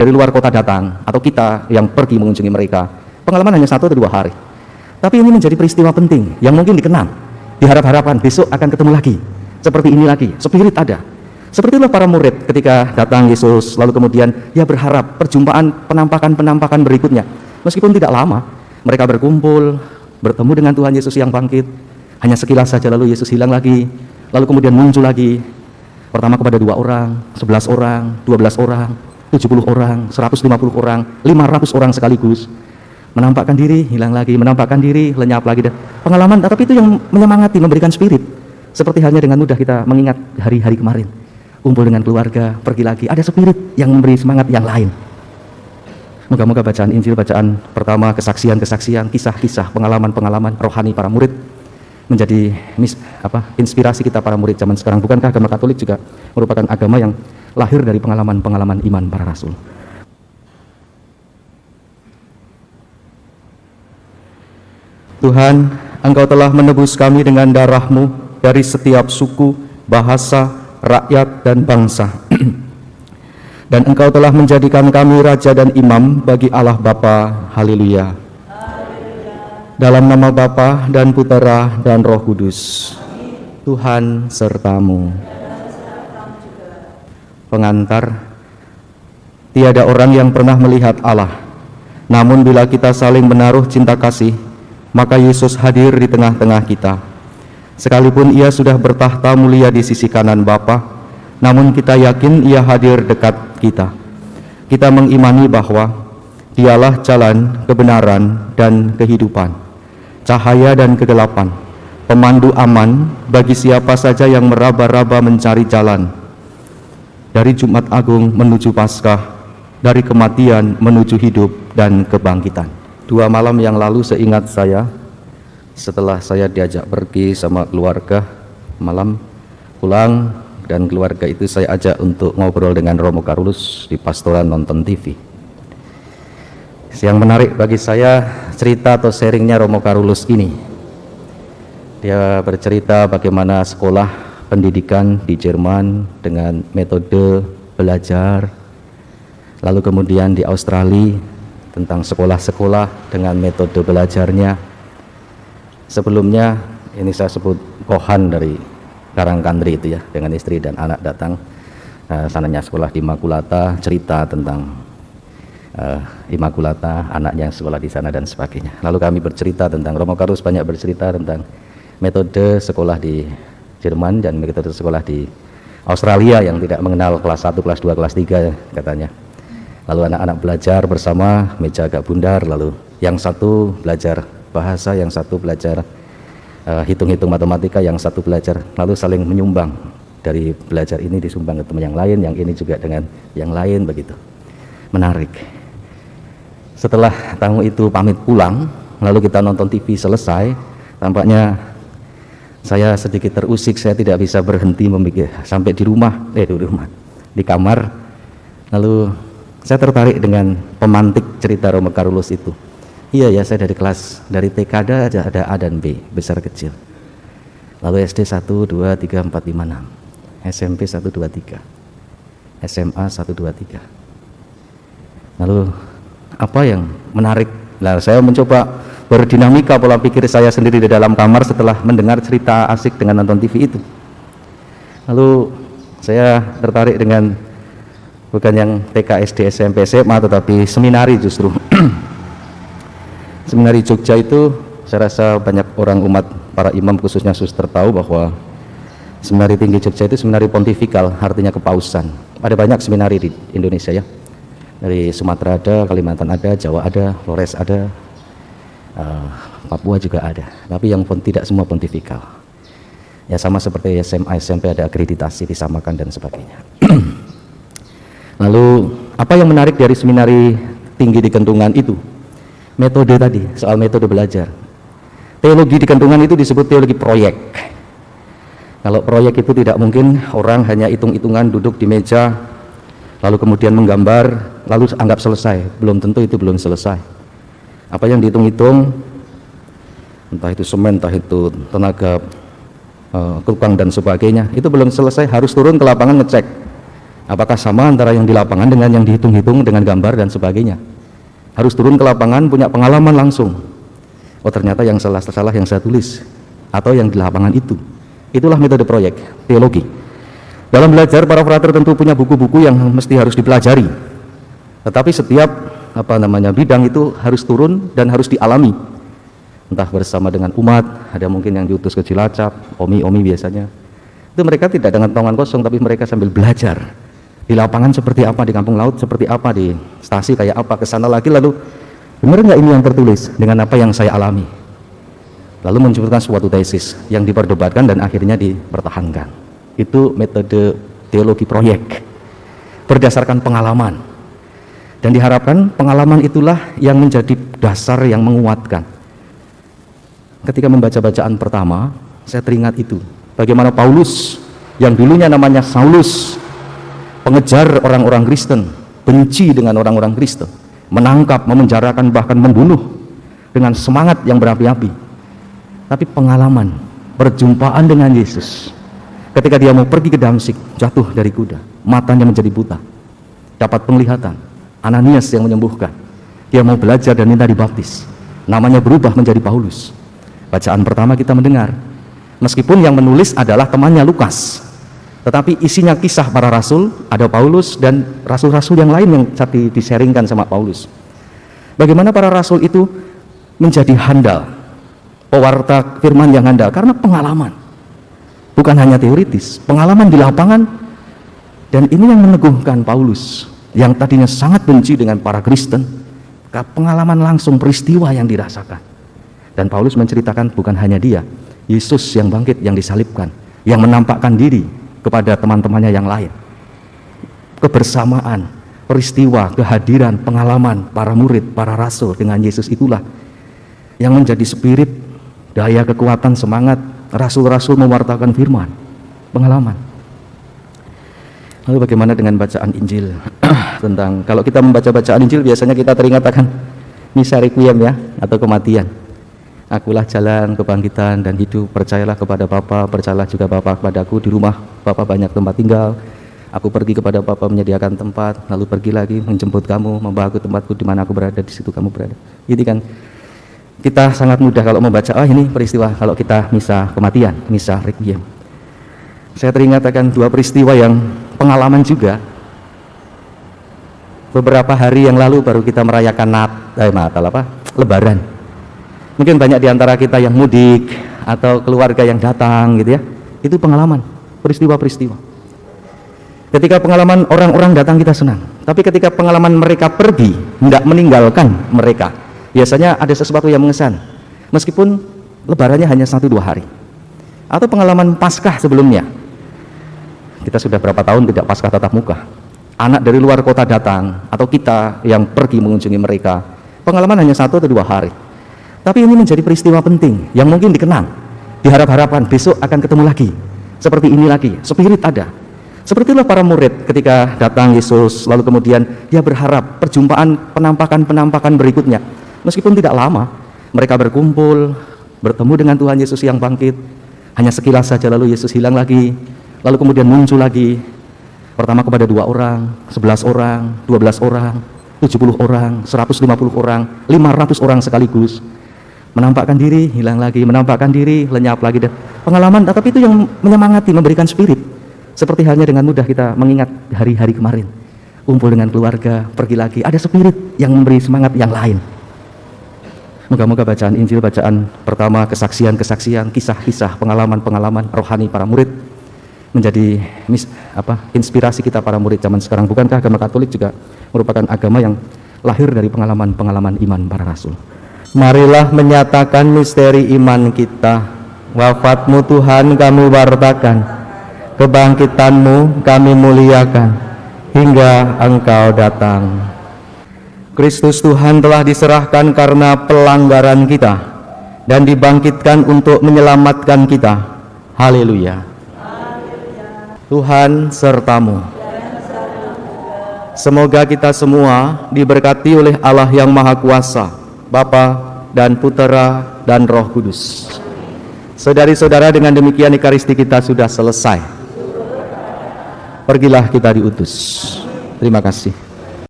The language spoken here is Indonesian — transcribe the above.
dari luar kota datang, atau kita yang pergi mengunjungi mereka, pengalaman hanya 1 atau 2 hari. Tapi ini menjadi peristiwa penting yang mungkin dikenang, diharap-harapkan besok akan ketemu lagi, seperti ini lagi, spirit ada. Seperti itulah para murid ketika datang Yesus, lalu kemudian ya berharap perjumpaan penampakan berikutnya. Meskipun tidak lama, mereka berkumpul, bertemu dengan Tuhan Yesus yang bangkit, hanya sekilas saja lalu Yesus hilang lagi, lalu kemudian muncul lagi, pertama kepada 2 orang, 11 orang, 12 orang, 70 orang, 150 orang, 500 orang sekaligus. Menampakkan diri, hilang lagi, menampakkan diri, lenyap lagi. Dan pengalaman, tapi itu yang menyemangati, memberikan spirit. Seperti halnya dengan mudah kita mengingat hari-hari kemarin. Kumpul dengan keluarga, pergi lagi. Ada spirit yang memberi semangat yang lain. Moga-moga bacaan Injil, bacaan pertama, kesaksian-kesaksian, kisah-kisah, pengalaman-pengalaman rohani para murid menjadi inspirasi kita para murid zaman sekarang. Bukankah agama Katolik juga merupakan agama yang lahir dari pengalaman-pengalaman iman para rasul? Tuhan, Engkau telah menebus kami dengan darah-Mu dari setiap suku, bahasa, rakyat, dan bangsa. Dan Engkau telah menjadikan kami raja dan imam bagi Allah Bapa. Haleluya. Dalam nama Bapa dan Putera dan Roh Kudus. Tuhan sertamu. Pengantar, tiada orang yang pernah melihat Allah. Namun bila kita saling menaruh cinta kasih, maka Yesus hadir di tengah-tengah kita. Sekalipun Ia sudah bertahta mulia di sisi kanan Bapa, namun kita yakin Ia hadir dekat kita. Kita mengimani bahwa Dialah jalan, kebenaran, dan kehidupan, cahaya dan kegelapan, pemandu aman bagi siapa saja yang meraba-raba mencari jalan. Dari Jumat Agung menuju Paskah, dari kematian menuju hidup dan kebangkitan. 2 malam yang lalu seingat saya, setelah saya diajak pergi sama keluarga, malam pulang dan keluarga itu saya ajak untuk ngobrol dengan Romo Carolus di pastoran nonton TV. Yang menarik bagi saya cerita atau sharingnya Romo Carolus ini. Dia bercerita bagaimana sekolah pendidikan di Jerman dengan metode belajar, lalu kemudian di Australia tentang sekolah-sekolah dengan metode belajarnya. Sebelumnya ini saya sebut Kohan dari Karangkandri itu ya, dengan istri dan anak datang, sananya sekolah di Immaculata, cerita tentang Immaculata, anaknya yang sekolah di sana dan sebagainya. Lalu kami bercerita tentang, Romo Carolus banyak bercerita tentang metode sekolah di Jerman dan metode sekolah di Australia yang tidak mengenal kelas 1, kelas 2, kelas 3 katanya. Lalu anak-anak belajar bersama, meja agak bundar, lalu yang satu belajar bahasa, yang satu belajar hitung-hitung matematika, yang satu belajar, lalu saling menyumbang. Dari belajar ini disumbang ke teman yang lain, yang ini juga dengan yang lain, begitu. Menarik. Setelah tamu itu pamit pulang, lalu kita nonton TV selesai, tampaknya saya sedikit terusik, saya tidak bisa berhenti memikir sampai di rumah, di kamar. Lalu saya tertarik dengan pemantik cerita Romo Carolus itu. Iya ya, saya dari TK ada A dan B, besar kecil. Lalu SD 1, 2, 3, 4, 5, 6. SMP 1, 2, 3. SMA 1, 2, 3. Lalu apa yang menarik? Nah, saya mencoba berdinamika pola pikir saya sendiri di dalam kamar setelah mendengar cerita asik dengan nonton TV itu. Lalu saya tertarik dengan bukan yang TK, SD, SMP, SMA, tetapi seminari justru. Seminari Jogja itu saya rasa banyak orang umat para imam khususnya suster tahu bahwa Seminari Tinggi Jogja itu seminari pontifikal, artinya kepausan. Ada banyak seminari di Indonesia ya. Dari Sumatera ada, Kalimantan ada, Jawa ada, Flores ada, Papua juga ada. Tapi yang tidak semua pontifikal. Ya sama seperti SMA, SMP ada akreditasi disamakan dan sebagainya. Lalu apa yang menarik dari seminari tinggi di Kentungan itu? Metode tadi, soal metode belajar. Teologi di Kentungan itu disebut teologi proyek. Kalau proyek itu tidak mungkin orang hanya hitung-hitungan duduk di meja, lalu kemudian menggambar, lalu anggap selesai. Belum tentu itu belum selesai. Apa yang dihitung-hitung, entah itu semen, entah itu tenaga tukang dan sebagainya, itu belum selesai, harus turun ke lapangan ngecek. Apakah sama antara yang di lapangan dengan yang dihitung-hitung dengan gambar dan sebagainya? Harus turun ke lapangan, punya pengalaman langsung. Oh ternyata yang salah yang saya tulis, atau yang di lapangan itu. Itulah metode proyek teologi. Dalam belajar, para frater tentu punya buku-buku yang mesti harus dipelajari. Tetapi setiap bidang itu harus turun dan harus dialami. Entah bersama dengan umat, ada mungkin yang diutus ke Cilacap, omi biasanya. Itu mereka tidak dengan tangan kosong, tapi mereka sambil belajar. Di lapangan seperti apa, di kampung laut seperti apa, di stasi kayak apa, ke sana lagi, lalu benar nggak ini yang tertulis dengan apa yang saya alami? Lalu menciptakan suatu tesis yang diperdebatkan dan akhirnya dipertahankan. Itu metode teologi proyek berdasarkan pengalaman, dan diharapkan pengalaman itulah yang menjadi dasar yang menguatkan. Ketika membaca bacaan pertama, saya teringat itu bagaimana Paulus yang dulunya namanya Saulus, pengejar orang-orang Kristen, benci dengan orang-orang Kristen, menangkap, memenjarakan, bahkan membunuh dengan semangat yang berapi-api. Tapi pengalaman perjumpaan dengan Yesus, ketika dia mau pergi ke Damsik, jatuh dari kuda, matanya menjadi buta, dapat penglihatan, Ananias yang menyembuhkan, dia mau belajar dan minta dibaptis, namanya berubah menjadi Paulus. Bacaan pertama kita mendengar, meskipun yang menulis adalah temannya Lukas, tetapi isinya kisah para rasul, ada Paulus dan rasul-rasul yang lain yang diseringkan sama Paulus. Bagaimana para rasul itu menjadi handal, pewarta firman yang handal, karena pengalaman. Bukan hanya teoritis, pengalaman di lapangan. Dan ini yang meneguhkan Paulus, yang tadinya sangat benci dengan para Kristen, pengalaman langsung peristiwa yang dirasakan. Dan Paulus menceritakan bukan hanya dia, Yesus yang bangkit, yang disalibkan, yang menampakkan diri kepada teman-temannya yang lain. Kebersamaan, peristiwa, kehadiran, pengalaman para murid, para rasul dengan Yesus itulah yang menjadi spirit, daya, kekuatan, semangat rasul-rasul mewartakan firman, pengalaman. Lalu bagaimana dengan bacaan Injil? Tentang, kalau kita membaca bacaan Injil biasanya kita teringat akan misa requiem ya, atau kematian. Akulah jalan, kebangkitan, dan hidup. Percayalah kepada Bapa, percayalah juga Bapa kepadaku. Di rumah Bapa banyak tempat tinggal. Aku pergi kepada Bapa menyediakan tempat, lalu pergi lagi menjemput kamu, membawa ke tempatku di mana aku berada, di situ kamu berada. Ini kan kita sangat mudah kalau membaca, ini peristiwa kalau kita misa kematian, misa requiem. Saya teringat akan dua peristiwa yang pengalaman juga. Beberapa hari yang lalu baru kita merayakan Lebaran. Mungkin banyak di antara kita yang mudik atau keluarga yang datang gitu ya. Itu pengalaman, peristiwa-peristiwa. Ketika pengalaman orang-orang datang kita senang, tapi ketika pengalaman mereka pergi, tidak meninggalkan mereka, biasanya ada sesuatu yang mengesan. Meskipun lebarannya hanya 1-2 hari. Atau pengalaman Paskah sebelumnya. Kita sudah berapa tahun tidak Paskah tatap muka. Anak dari luar kota datang, atau kita yang pergi mengunjungi mereka. Pengalaman hanya 1 atau 2 hari. Tapi ini menjadi peristiwa penting yang mungkin dikenang, diharap-harapkan besok akan ketemu lagi, seperti ini lagi, spirit ada. Seperti itulah para murid ketika datang Yesus, lalu kemudian dia berharap perjumpaan, penampakan berikutnya. Meskipun tidak lama, mereka berkumpul, bertemu dengan Tuhan Yesus yang bangkit, hanya sekilas saja lalu Yesus hilang lagi, lalu kemudian muncul lagi, pertama kepada 2 orang, 11 orang, 12 orang, 70 orang, 150 orang, 500 orang sekaligus. Menampakkan diri, hilang lagi, menampakkan diri, lenyap lagi, dan pengalaman. Tapi itu yang menyemangati, memberikan spirit. Seperti halnya dengan mudah kita mengingat hari-hari kemarin, kumpul dengan keluarga, pergi lagi, ada spirit yang memberi semangat yang lain. Moga-moga bacaan Injil, bacaan pertama, kesaksian-kesaksian, kisah-kisah, pengalaman-pengalaman rohani para murid menjadi inspirasi kita para murid zaman sekarang. Bukankah agama Katolik juga merupakan agama yang lahir dari pengalaman-pengalaman iman para rasul? Marilah menyatakan misteri iman kita. Wafatmu Tuhan kami wartakan, kebangkitanmu kami muliakan, hingga Engkau datang. Kristus Tuhan telah diserahkan karena pelanggaran kita dan dibangkitkan untuk menyelamatkan kita. Haleluya. Tuhan sertamu. Semoga kita semua diberkati oleh Allah yang Maha Kuasa, Bapa dan Putera dan Roh Kudus. Saudari-saudara, dengan demikian Ekaristi kita sudah selesai. pergilah kita diutus. Terima kasih.